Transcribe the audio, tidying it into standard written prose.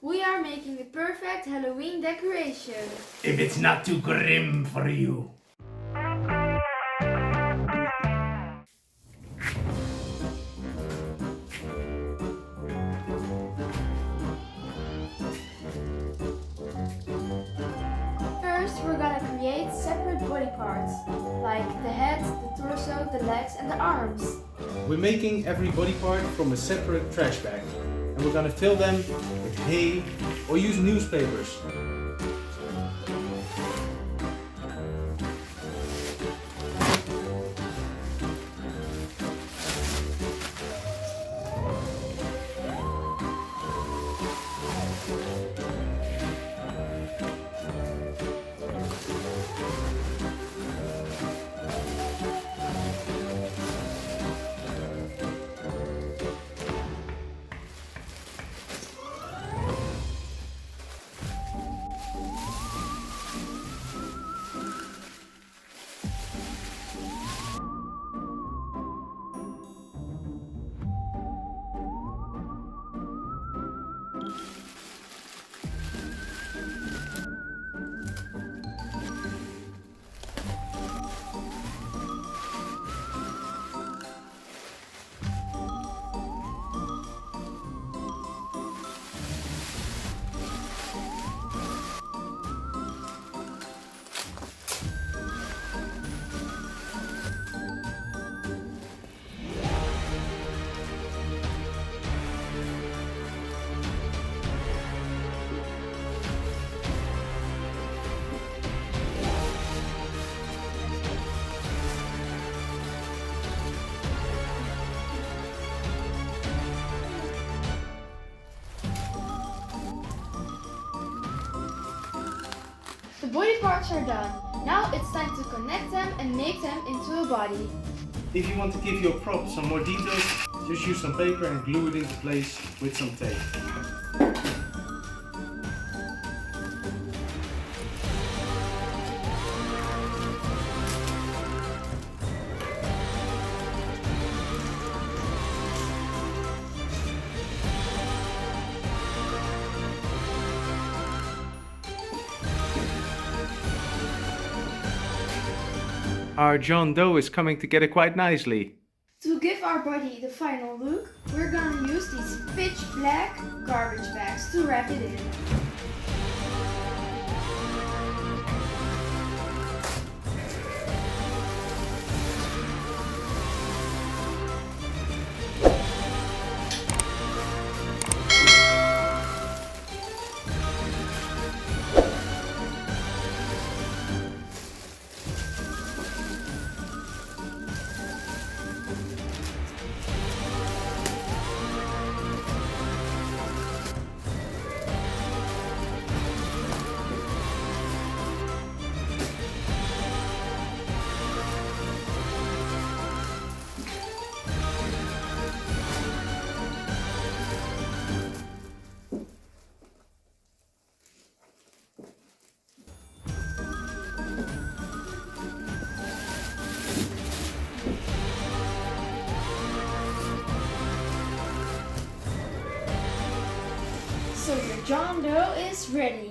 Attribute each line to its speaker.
Speaker 1: We are making the perfect Halloween decoration.
Speaker 2: If it's not too grim for you.
Speaker 1: First, we're gonna create separate body parts, like the head, the torso, the legs and the arms.
Speaker 3: We're making every body part from a separate trash bag, and we're gonna fill them with hay or use newspapers.
Speaker 1: The body parts are done. Now it's time to connect them and make them into a body.
Speaker 3: If you want to give your prop some more details, just use some paper and glue it into place with some tape. Our John Doe is coming together quite nicely.
Speaker 1: To give our body the final look, we're gonna use these pitch black garbage bags to wrap it in. So your John Doe is ready.